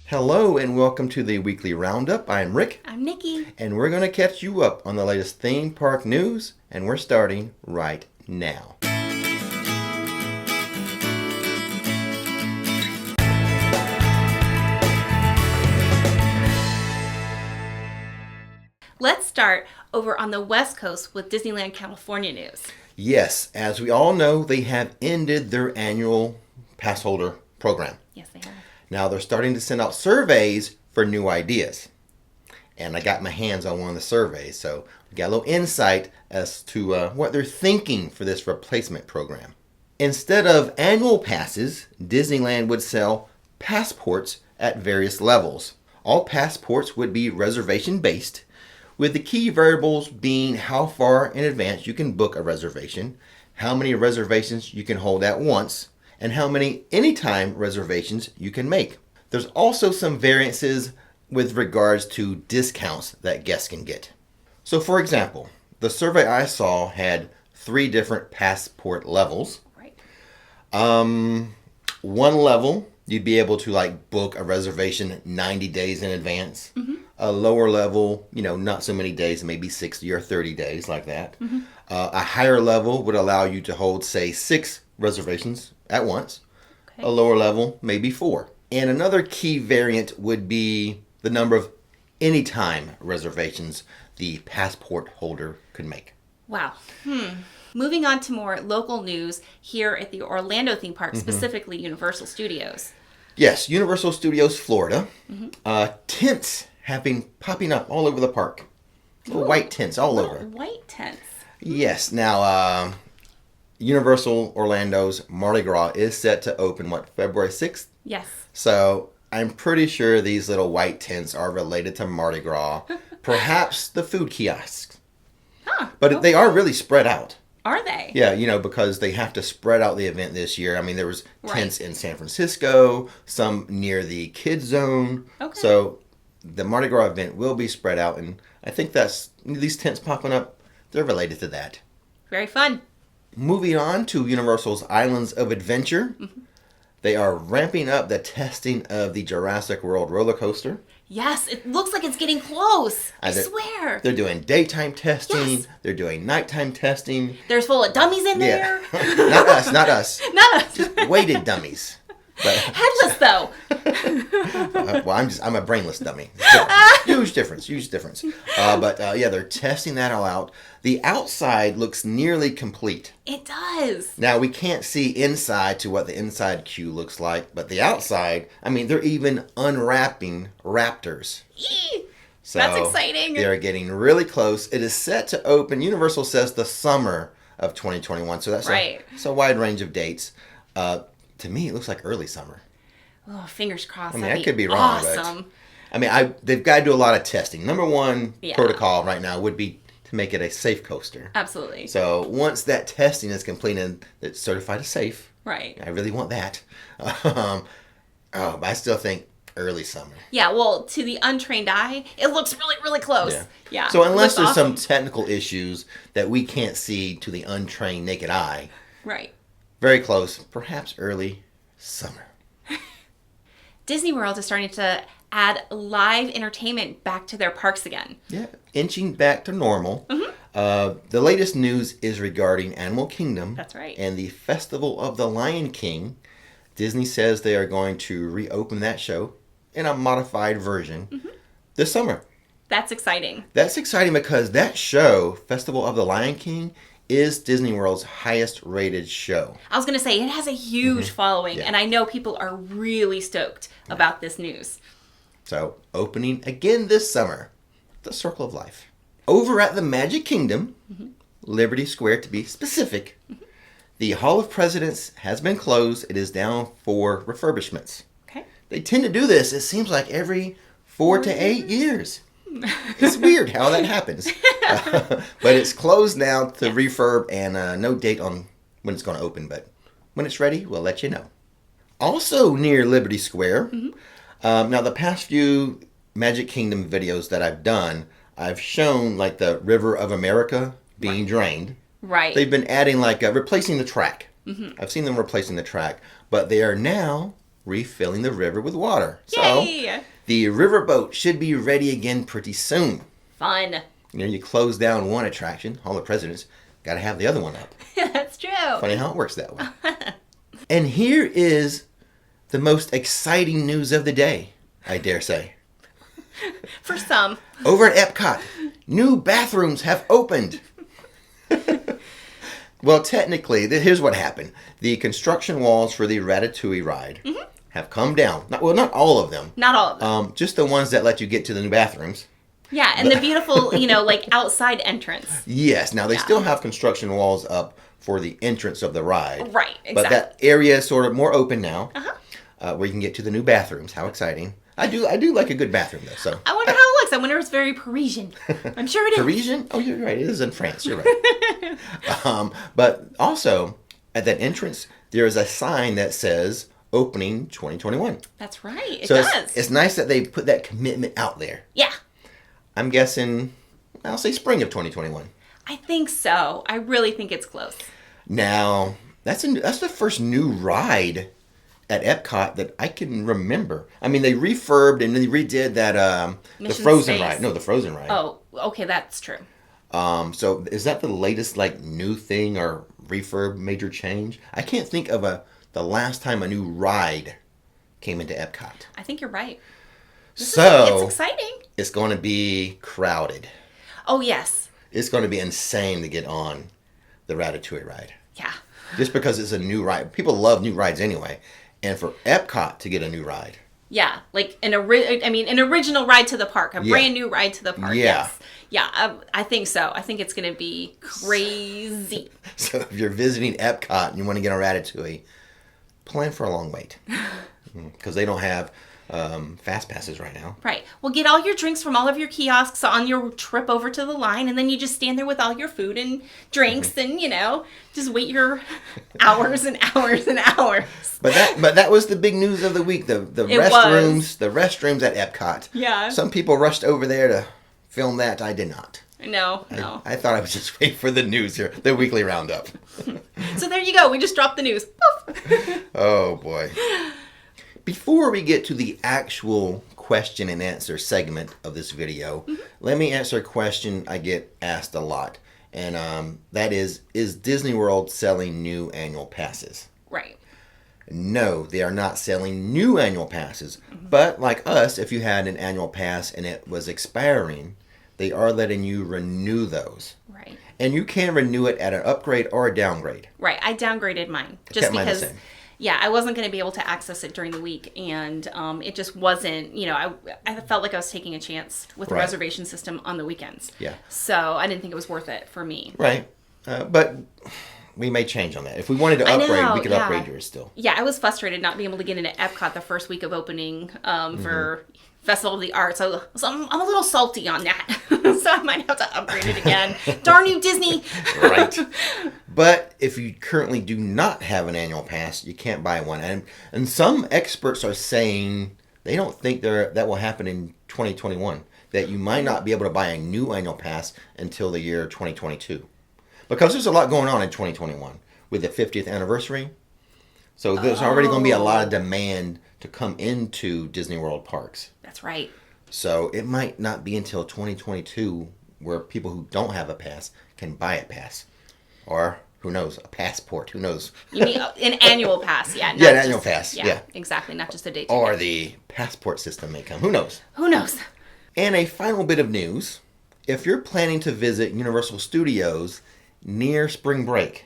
Hello and welcome to the weekly roundup. I'm Rick. I'm Nikki. And we're going to catch you up on the latest theme park news, and we're starting right now. Let's start over on the West Coast with Disneyland California news. Yes, as we all know, they have ended their annual pass holder program. Yes, they have. Now they're starting to send out surveys for new ideas. And I got my hands on one of the surveys, so we got a little insight as to what they're thinking for this replacement program. Instead of annual passes, Disneyland would sell passports at various levels. All passports would be reservation-based, with the key variables being how far in advance you can book a reservation, how many reservations you can hold at once, and how many anytime reservations you can make. There's also some variances with regards to discounts that guests can get. So for example, the survey I saw had 3 different passport levels. Right. One level, you'd be able to book a reservation 90 days in advance. Mm-hmm. A lower level, not so many days, maybe 60 or 30 days like that. Mm-hmm. A higher level would allow you to hold, say, 6 reservations at once. Okay. A lower level, maybe 4. And another key variant would be the number of anytime reservations the passport holder could make. Wow. Moving on to more local news here at the Orlando theme park, specifically Universal Studios. Yes, Universal Studios Florida. Tents have been popping up all over the park. Little white tents all over. White tents. Yes. Now, Universal Orlando's Mardi Gras is set to open, February 6th? Yes. So I'm pretty sure these little white tents are related to Mardi Gras. Perhaps the food kiosks. But they are really spread out. Are they? Yeah, because they have to spread out the event this year. I mean, there was tents in San Francisco, some near the kids zone. Okay. So the Mardi Gras event will be spread out, and I think these tents popping up, they're related to that. Very fun. Moving on to Universal's Islands of Adventure. Mm-hmm. They are ramping up the testing of the Jurassic World roller coaster. Yes, it looks like it's getting close. I swear. They're doing daytime testing. Yes. They're doing nighttime testing. There's full of dummies in there. Not us. Not us. Just weighted dummies. But, headless though. I'm a brainless dummy. Huge difference. But they're testing that all out. The outside looks nearly complete. It does. Now we can't see inside to what the inside queue looks like, but the outside, they're even unwrapping raptors. So that's exciting. They're getting really close. It is set to open. Universal says the summer of 2021. So that's a wide range of dates. To me, it looks like early summer. Oh, fingers crossed. I could be wrong. Awesome. But, they've got to do a lot of testing. Number one protocol right now would be to make it a safe coaster. Absolutely. So once that testing is complete and it's certified as safe, right? I really want that. But I still think early summer. Yeah, well, to the untrained eye, it looks really, really close. Yeah. So unless there's some technical issues that we can't see to the untrained naked eye, right? Very close, perhaps early summer. Disney World is starting to add live entertainment back to their parks again. Yeah, inching back to normal. Mm-hmm. The latest news is regarding Animal Kingdom. That's right. And the Festival of the Lion King. Disney says they are going to reopen that show in a modified version this summer. That's exciting. That's exciting because that show, Festival of the Lion King, is Disney World's highest rated show. I was going to say, it has a huge following, and I know people are really stoked about this news. So, opening again this summer, the Circle of Life. Over at the Magic Kingdom, Liberty Square to be specific, the Hall of Presidents has been closed. It is down for refurbishments. Okay. They tend to do this, it seems like every 4 to 8 years. It's weird how that happens. But it's closed now to refurb, and no date on when it's going to open. But when it's ready, we'll let you know. Also near Liberty Square, now the past few Magic Kingdom videos that I've done, I've shown the River of America being drained. Right. They've been adding replacing the track. I've seen them replacing the track. But they are now refilling the river with water. Yay! So the riverboat should be ready again pretty soon. Fun. You close down one attraction, Hall of Presidents, got to have the other one up. That's true. Funny how it works that way. And here is the most exciting news of the day, I dare say. For some. Over at Epcot, new bathrooms have opened. Well, technically, here's what happened. The construction walls for the Ratatouille ride have come down. Not all of them. Not all of them. Just the ones that let you get to the new bathrooms. Yeah, and the beautiful, like outside entrance. Yes. Now, they still have construction walls up for the entrance of the ride. Right, exactly. But that area is sort of more open now, where you can get to the new bathrooms. How exciting. I do like a good bathroom, though. So I wonder how it looks. I wonder if it's very Parisian. I'm sure it is. Parisian? Oh, you're right. It is in France. You're right. But also, at that entrance, there is a sign that says opening 2021. That's right. It So does. it's nice that they put that commitment out there. Yeah. I'm guessing, I'll say spring of 2021. I think so. I really think it's close. Now, that's the first new ride at Epcot that I can remember. I mean, they refurbed and they redid that the Mission Frozen Space. ride. No, the Frozen ride. Oh, okay, that's true. So is that the latest new thing or refurb major change? I can't think of the last time a new ride came into Epcot. I think you're right. It's exciting. It's going to be crowded. Oh, yes. It's going to be insane to get on the Ratatouille ride. Yeah. Just because it's a new ride. People love new rides anyway. And for Epcot to get a new ride. Yeah, like an original ride to the park, a brand new ride to the park. Yeah. Yes. Yeah, I think so. I think it's going to be crazy. So if you're visiting Epcot and you want to get on Ratatouille, plan for a long wait. Because they don't have fast passes right now. Right. Well, get all your drinks from all of your kiosks on your trip over to the line, and then you just stand there with all your food and drinks and, just wait your hours and hours and hours. But that was the big news of the week. The restrooms at Epcot. Yeah. Some people rushed over there to film that. I did not. No. I thought I would just wait for the news here, the weekly roundup. So there you go. We just dropped the news. Poof. Oh, boy. Before we get to the actual question and answer segment of this video, let me answer a question I get asked a lot. And that is Disney World selling new annual passes? Right. No, they are not selling new annual passes. But like us, if you had an annual pass and it was expiring, they are letting you renew those. Right. And you can renew it at an upgrade or a downgrade. Right. I downgraded mine just because. Yeah, I wasn't going to be able to access it during the week, and it just wasn't, I felt like I was taking a chance with the reservation system on the weekends. Yeah. So I didn't think it was worth it for me. Right. But we may change on that. If we wanted to upgrade, we could upgrade yours still. Yeah, I was frustrated not being able to get into Epcot the first week of opening for Festival of the Arts. So I'm a little salty on that. So I might have to upgrade it again. Darn you, Disney! Right. But if you currently do not have an annual pass, you can't buy one. And some experts are saying they don't think that will happen in 2021. That you might not be able to buy a new annual pass until the year 2022. Because there's a lot going on in 2021 with the 50th anniversary. So there's already going to be a lot of demand to come into Disney World parks. That's right. So it might not be until 2022 where people who don't have a pass can buy a pass. Or, who knows, a passport. Who knows? You mean an annual pass, yeah. Yeah, an annual pass, yeah. Exactly, not just a day ticket. Or the passport system may come. Who knows? Who knows? And a final bit of news. If you're planning to visit Universal Studios near spring break,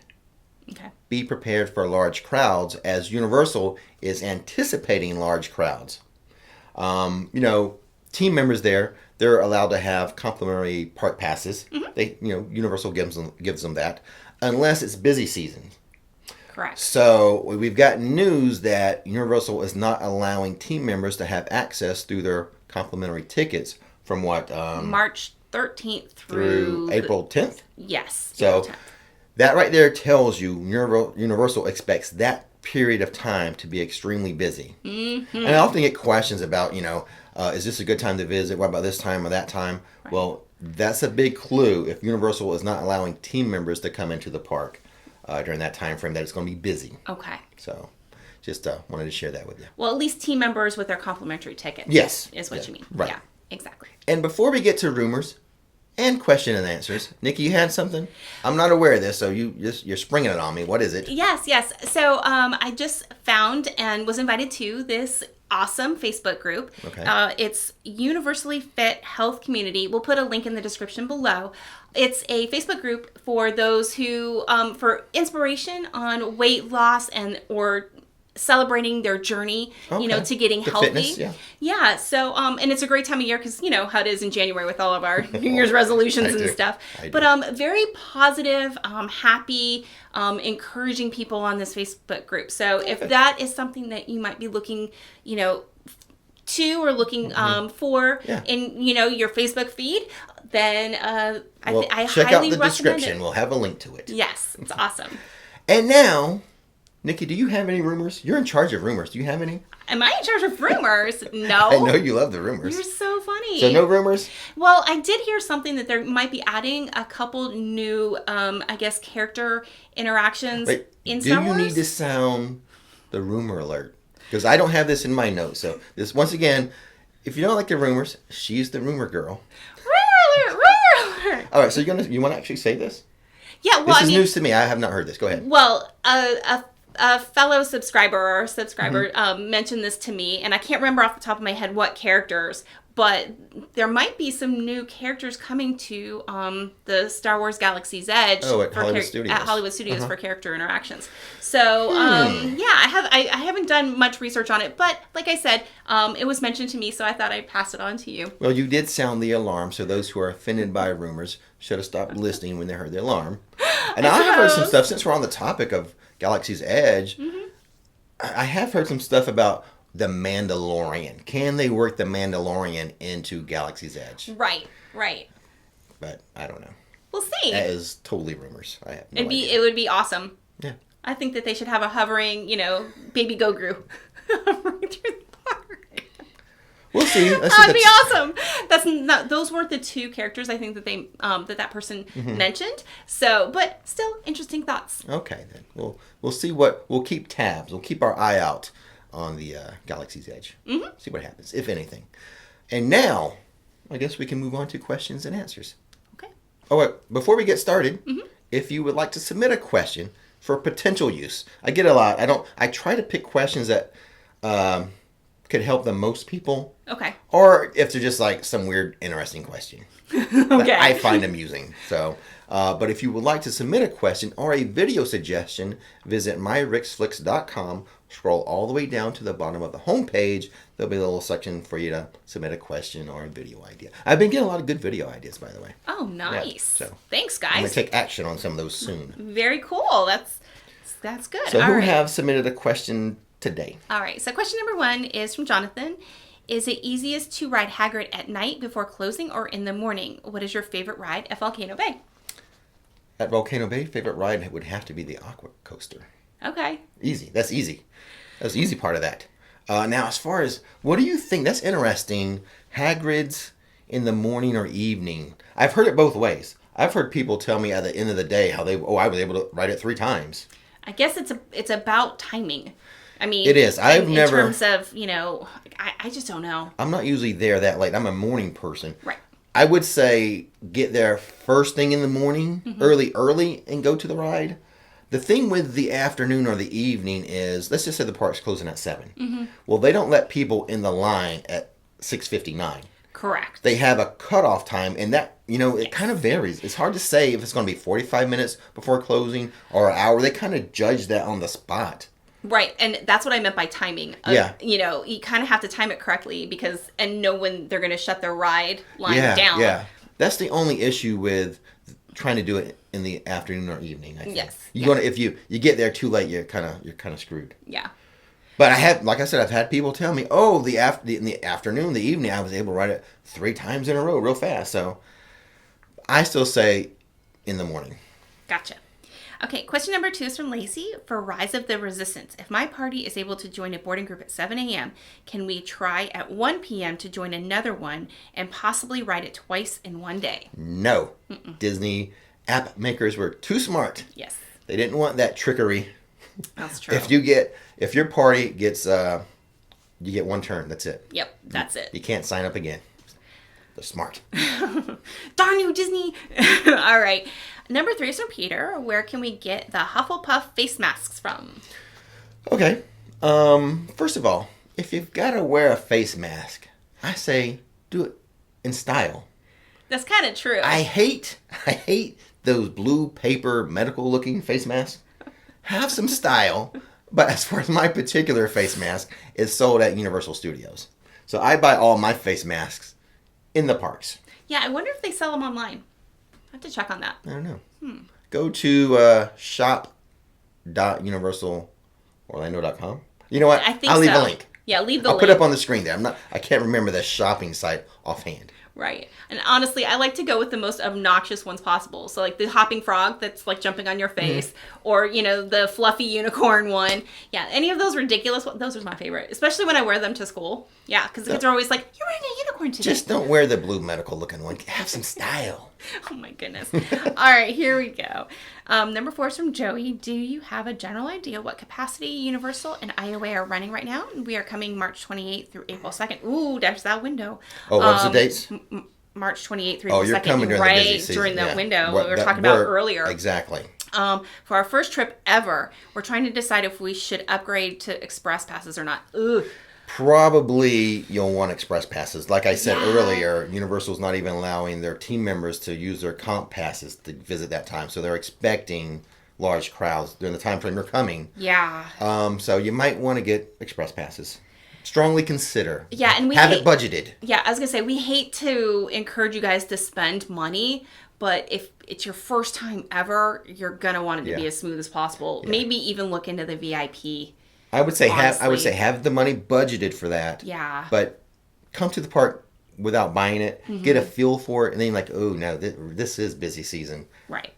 be prepared for large crowds as Universal is anticipating large crowds. Team members there, they're allowed to have complimentary park passes. Universal gives them that, unless it's busy season. Correct. So we've got news that Universal is not allowing team members to have access through their complimentary tickets from March 13th through April 10th? Yes. So that right there tells you Universal expects that period of time to be extremely busy. And I often get questions about, is this a good time to visit? What about this time or that time? Right. Well, that's a big clue if Universal is not allowing team members to come into the park during that time frame, that it's going to be busy. Okay. So just wanted to share that with you. Well, at least team members with their complimentary tickets. Yes. Is what you mean. Right. Yeah, exactly. And before we get to rumors and question and answers, Nikki, you had something? I'm not aware of this, so you're springing it on me. What is it? Yes. So I just found and was invited to this awesome Facebook group. Okay. It's Universally Fit Health Community. We'll put a link in the description below. It's a Facebook group for those who, for inspiration on weight loss or celebrating their journey, to getting healthy. Fitness, yeah. So, and it's a great time of year because, how it is in January with all of our New Year's resolutions and stuff. But very positive, happy, encouraging people on this Facebook group. So if that is something that you might be looking, to or looking for in, your Facebook feed, then I check highly out the description. it. We'll have a link to it. Yes, it's awesome. And now, Nikki, do you have any rumors? You're in charge of rumors. Do you have any? Am I in charge of rumors? No. I know you love the rumors. You're so funny. So no rumors? Well, I did hear something that there might be adding a couple new, character interactions in Star Wars. Do you need to sound the rumor alert? Because I don't have this in my notes. So this, once again, if you don't like the rumors, she's the rumor girl. Rumor alert! All right, so you want to actually say this? Yeah, well, this is news to me. I have not heard this. Go ahead. Well, a fellow subscriber mentioned this to me, and I can't remember off the top of my head what characters, but there might be some new characters coming to the Star Wars Galaxy's Edge at Hollywood Studios for character interactions. So I haven't done much research on it, but like I said, it was mentioned to me, so I thought I'd pass it on to you. Well, you did sound the alarm, so those who are offended by rumors should have stopped listening when they heard the alarm. And I have heard some stuff, since we're on the topic of Galaxy's Edge. I have heard some stuff about the Mandalorian. Can they work the Mandalorian into Galaxy's Edge? Right. But I don't know. We'll see. That is totally rumors. I have no idea. It would be awesome. Yeah. I think that they should have a hovering, baby Gogru hovering through the park. We'll see. That'd be awesome. Those weren't the two characters I think that they that person mentioned. So, but still, interesting thoughts. Okay, then we'll see we'll keep tabs. We'll keep our eye out on the Galaxy's Edge. See what happens, if anything. And now, I guess we can move on to questions and answers. Okay. Oh, wait, before we get started, if you would like to submit a question for potential use, I get a lot. I try to pick questions that could help the most people. Okay. Or if they're just like some weird, interesting question. Okay. I find amusing. So, but if you would like to submit a question or a video suggestion, visit myrixflix.com. Scroll all the way down to the bottom of the homepage. There'll be a little section for you to submit a question or a video idea. I've been getting a lot of good video ideas, by the way. Oh, nice. Yeah, so thanks, guys. I'm going to take action on some of those soon. Very cool. That's good. So who have submitted a question today? All right. So question number 1 is from Jonathan. Is it easiest to ride Haggard at night before closing or in the morning? What is your favorite ride at Volcano Bay? At Volcano Bay, favorite ride would have to be the Aqua Coaster. Okay. Easy. That's easy. That's the easy part of that. Now, as far as, what do you think? That's interesting. Hagrid's in the morning or evening. I've heard it both ways. I've heard people tell me at the end of the day how I was able to ride it 3 times. I guess it's about timing. I mean, it is. In terms of, I just don't know. I'm not usually there that late. I'm a morning person. Right. I would say get there first thing in the morning, early, and go to the ride. The thing with the afternoon or the evening is, let's just say the park's closing at 7. Well, they don't let people in the line at 6:59. Correct. They have a cutoff time, and that, it kind of varies. It's hard to say if it's going to be 45 minutes before closing or an hour. They kind of judge that on the spot. Right, and that's what I meant by timing. Yeah. You kind of have to time it correctly and know when they're going to shut their ride line down. Yeah, that's the only issue with trying to do it in the afternoon or evening, I think. Yes. If you get there too late, you're kind of screwed. Yeah. But I've had people tell me, in the afternoon, the evening, I was able to ride it 3 times in a row real fast. So I still say in the morning. Gotcha. Okay, question number 2 is from Lacey. For Rise of the Resistance, if my party is able to join a boarding group at 7 a.m., can we try at 1 p.m. to join another one and possibly ride it twice in one day? No. Disney app makers were too smart. Yes. They didn't want that trickery. That's true. If your party gets you get one turn. That's it. Yep, that's it. You can't sign up again. They're smart. Darn you, Disney! All right. Number 3 is from Peter. Where can we get the Hufflepuff face masks from? Okay. First of all, if you've got to wear a face mask, I say do it in style. That's kind of true. I hate those blue paper medical looking face masks. Have some style. But as far as my particular face mask, it's sold at Universal Studios. So I buy all my face masks in the parks. Yeah, I wonder if they sell them online. I have to check on that. I don't know. Go to shop.universalorlando.com. You know what? I think I'll leave so. a link. Yeah, leave the I'll link. put it up on the screen there. I can't remember the shopping site offhand. Right. And honestly, I like to go with the most obnoxious ones possible. So like the hopping frog that's like jumping on your face, or, you know, the fluffy unicorn one. Yeah, any of those ridiculous ones, those are my favorite, especially when I wear them to school. Yeah, because the kids are always like, you're wearing a unicorn today. Just don't wear the blue medical looking one. Have some style. Oh my goodness. All right, here we go. Number 4 is from Joey. Do you have a general idea what capacity Universal and IOA are running right now? We are coming March 28th through April 2nd. Ooh, there's that window. Oh, what's the dates? March 28th through April 2nd. You're coming during the busy season. During that window What we were talking about earlier. Exactly. For our first trip ever, we're trying to decide if we should upgrade to express passes or not. Ugh. Probably you'll want express passes. Like I said earlier, Universal's not even allowing their team members to use their comp passes to visit that time. So they're expecting large crowds during the time frame you're coming. Yeah. So you might want to get express passes. Strongly consider. Yeah, and we have it budgeted. Yeah, I was gonna say we hate to encourage you guys to spend money, but if it's your first time ever, you're gonna want it to be as smooth as possible. Yeah. Maybe even look into the VIP. I would say have the money budgeted for that. Yeah. But come to the park without buying it, get a feel for it, and then like, oh no, this is busy season. Right.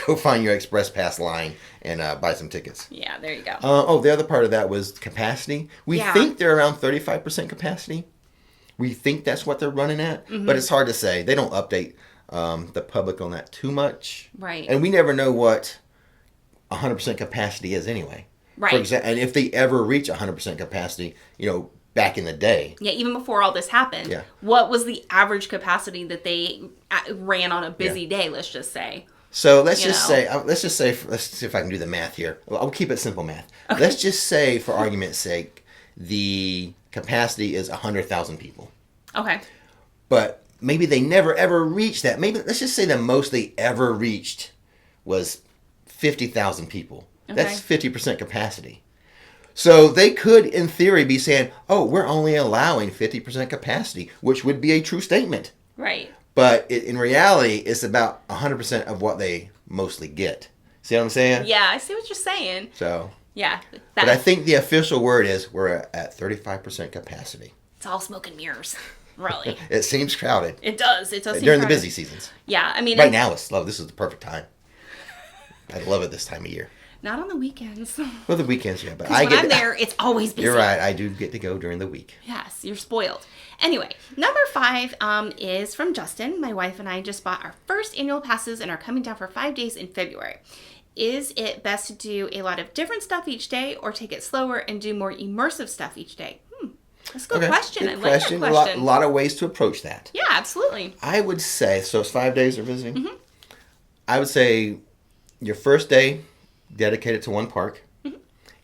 Go find your express pass line and buy some tickets. Yeah, there you go. The other part of that was capacity. We think they're around 35% capacity. We think that's what they're running at, but it's hard to say. They don't update the public on that too much. Right. And we never know what 100% capacity is anyway. Right. For example, and if they ever reach 100% capacity, back in the day. Yeah, even before all this happened. Yeah. What was the average capacity that they ran on a busy day, let's just say? So let's just say, let's see if I can do the math here. Well, I'll keep it simple math. Okay. Let's just say, for argument's sake, the capacity is 100,000 people. Okay. But maybe they never ever reached that. Maybe let's just say the most they ever reached was 50,000 people. Okay. That's 50% capacity. So they could, in theory, be saying, "Oh, we're only allowing 50% capacity," which would be a true statement. Right. But in reality, it's about 100% of what they mostly get. See what I'm saying? Yeah, I see what you're saying. So. Yeah. But I think the official word is we're at 35% capacity. It's all smoke and mirrors, really. It seems crowded. It does. It does seem during crowded. the busy seasons. Yeah, I mean. Right now, it's love. This is the perfect time. I love it this time of year. Not on the weekends. Well, the weekends, yeah. But when I'm there, it's always busy. You're right. I do get to go during the week. Yes, you're spoiled. Anyway, number 5 is from Justin. My wife and I just bought our first annual passes and are coming down for 5 days in February. Is it best to do a lot of different stuff each day or take it slower and do more immersive stuff each day? That's a good question. Good I question. like that question. A lot of ways to approach that. Yeah, absolutely. I would say, so it's 5 days of visiting? Mm-hmm. I would say your first day, dedicate it to one park.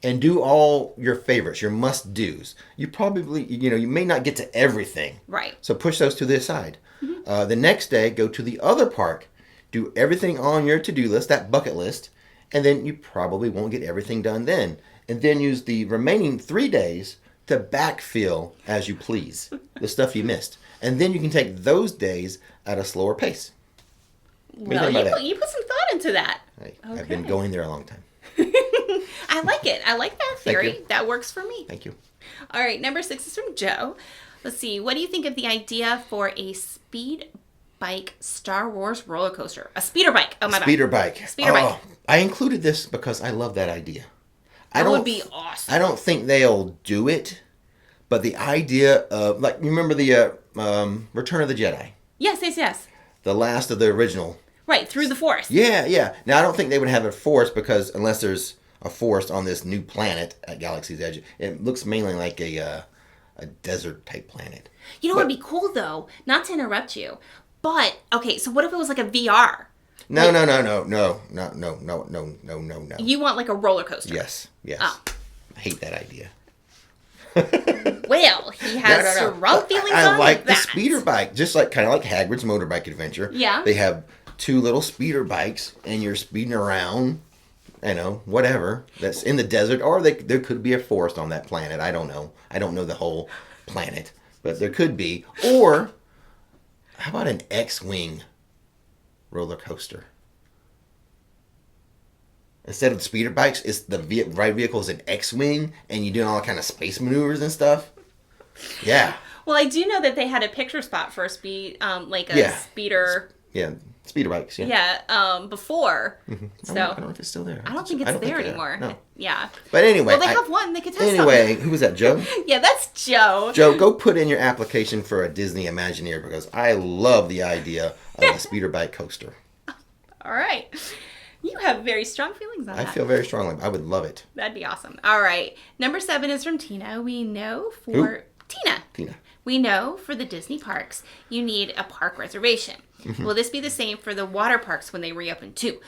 And do all your favorites, your must-dos. You probably, you may not get to everything. Right. So push those to the side. Mm-hmm. The next day, go to the other park. Do everything on your to-do list, that bucket list. And then you probably won't get everything done then. And then use the remaining 3 days to backfill as you please. The stuff you missed. And then you can take those days at a slower pace. Well, you put some thought into that. I've been going there a long time. I like it. I like that theory. That works for me. Thank you. All right, number 6 is from Joe. Let's see. What do you think of the idea for a speed bike Star Wars roller coaster? A speeder bike. Oh, my bad. Speeder bike. Speeder bike. I included this because I love that idea. That would be awesome. I don't think they'll do it, but the idea of, like, you remember the Return of the Jedi? Yes. The last of the original. Right, through the forest. Yeah. Now, I don't think they would have a forest because unless there's a forest on this new planet at Galaxy's Edge. It looks mainly like a desert type planet. You know what would be cool though? Not to interrupt you, but okay. So what if it was like a VR? No. You want like a roller coaster? Yes. Oh. I hate that idea. Well, he has strong feelings on I like that. the speeder bike, just like kind of like Haggard's motorbike adventure. Yeah. They have 2 little speeder bikes, and you're speeding around, whatever that's in the desert, or there could be a forest on that planet. I don't know. I don't know the whole planet, but there could be. Or how about an X-wing roller coaster? Instead of speeder bikes, it's the right vehicle is an X-wing, and you're doing all kind of space maneuvers and stuff. Yeah. Well, I do know that they had a picture spot for a speeder. Yeah, speeder bikes. Yeah. Yeah. Before. Mm-hmm. So I don't know if it's still there. I don't think it's there anymore. No. Yeah. But anyway. Well, they have one. They could test Anyway, who was that, Joe? Yeah, that's Joe. Joe, go put in your application for a Disney Imagineer because I love the idea of a speeder bike coaster. All right. You have very strong feelings on that. I feel very strongly. I would love it. That'd be awesome. All right. Number 7 is from Tina. We know for... Tina. We know for the Disney parks, you need a park reservation. Mm-hmm. Will this be the same for the water parks when they reopen too?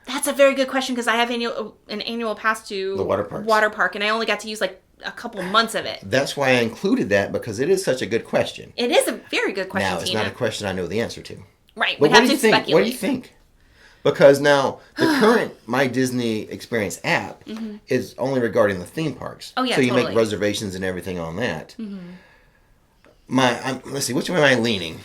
That's a very good question because I have an annual pass to the water park, and I only got to use like a couple months of it. That's why I included that because it is such a good question. It is a very good question, Now, it's Tina. not a question I know the answer to. Right. But what do you think? Speculate. What do you think? Because now the current My Disney Experience app is only regarding the theme parks. Oh yeah, so you totally. make reservations and everything on that. Let's see, which way am I leaning?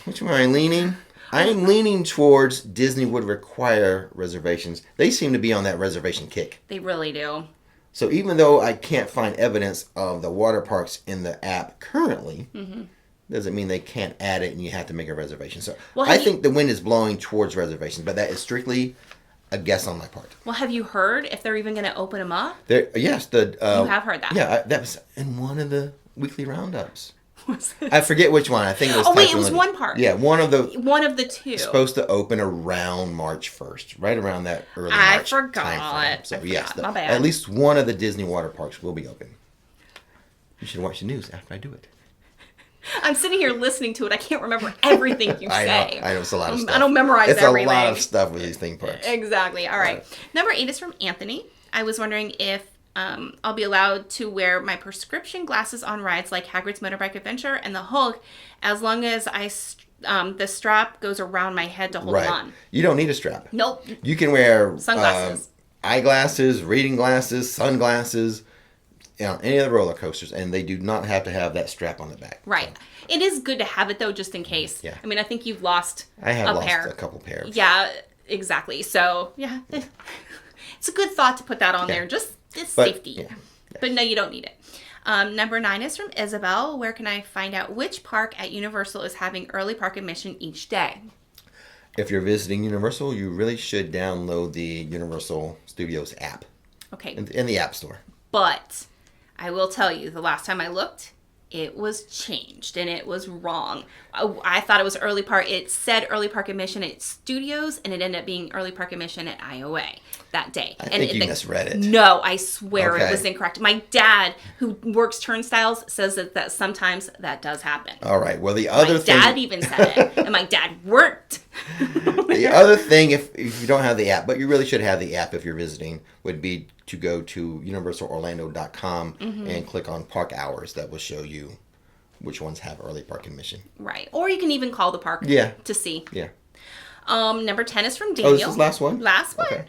I'm leaning towards Disney would require reservations. They seem to be on that reservation kick. They really do. So even though I can't find evidence of the water parks in the app currently, doesn't mean they can't add it and you have to make a reservation. So I think the wind is blowing towards reservations, but that is strictly a guess on my part. Well, have you heard if they're even going to open them up? Yes. You have heard that? Yeah, that was in one of the weekly roundups. I forget which one. I think it was. It was one park. Yeah, one of the 2. Supposed to open around March 1st, right around that early March time frame. So yes, my bad. At least one of the Disney water parks will be open. You should watch the news after I do it. I'm sitting here listening to it. I can't remember everything you say. I know it's a lot of stuff. I don't memorize everything. It's a lot of stuff with these theme parks. Exactly. All right. Number 8 is from Anthony. I was wondering if I'll be allowed to wear my prescription glasses on rides like Haggard's Motorbike Adventure and the Hulk, as long as the strap goes around my head to hold them on. You don't need a strap. Nope. You can wear sunglasses, eyeglasses, reading glasses, sunglasses, any of the roller coasters, and they do not have to have that strap on the back. Right. So. It is good to have it though, just in case. Yeah. I mean, I think you've lost. I have lost pair. a couple pairs. Yeah. Exactly. So yeah, it's a good thought to put that on there. Just. It's safety. Yeah. But no, you don't need it. Number 9 is from Isabel. Where can I find out which park at Universal is having early park admission each day? If you're visiting Universal, you really should download the Universal Studios app. Okay. In the App Store. But I will tell you, the last time I looked, it was changed and it was wrong. I thought it was early park. It said early park admission at Studios, and it ended up being early park admission at IOA that day. I think you misread it. No, I swear it was incorrect. My dad, who works turnstiles, says that sometimes that does happen. All right. Well, the other thing... My dad even said it, and my dad worked. The other thing, if you don't have the app, but you really should have the app if you're visiting, would be to go to universalorlando.com and click on park hours. That will show you which ones have early park admission. Right. Or you can even call the park to see. Yeah. Number 10 is from Daniel. Oh, this is the last one? Last one.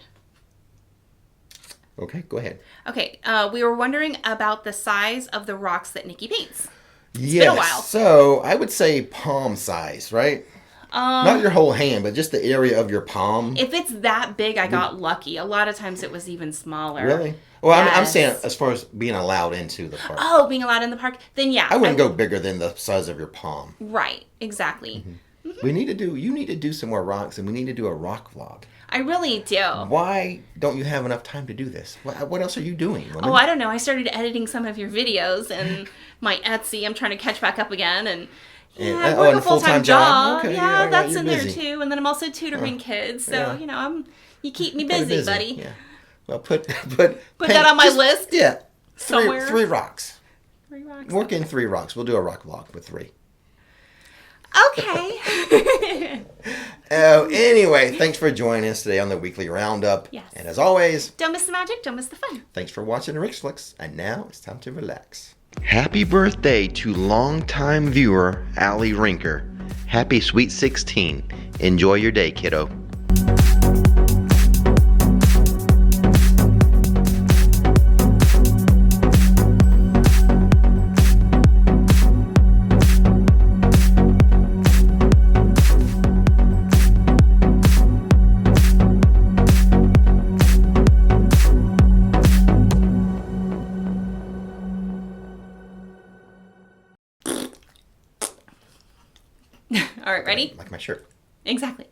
Okay, go ahead. Okay. We were wondering about the size of the rocks that Nikki paints. It's been a while. So I would say palm size, right? Not your whole hand, but just the area of your palm. If it's that big, I got lucky. A lot of times it was even smaller. Really? Well, yes. I'm saying as far as being allowed into the park. Oh, being allowed in the park? Then yeah. I wouldn't go bigger than the size of your palm. Right. Exactly. You need to do some more rocks, and we need to do a rock vlog. I really do. Why don't you have enough time to do this? What else are you doing, woman? Oh, I don't know. I started editing some of your videos and my Etsy. I'm trying to catch back up again, and I work a full-time job. Okay, that's in busy. there too. And then I'm also tutoring kids, so you keep me busy, buddy. Yeah. Well, put that on my list? Yeah. Somewhere? Three rocks. 3 rocks. Work in 3 rocks. We'll do a rock vlog with 3. Okay. Oh, anyway, thanks for joining us today on the weekly roundup. Yes. And as always, Don't miss the magic, don't miss the fun. thanks for watching Rix Flix. And now it's time to relax. Happy birthday to longtime viewer Allie Rinker. Happy Sweet 16. Enjoy your day, kiddo. All right, ready? Like my shirt. Exactly.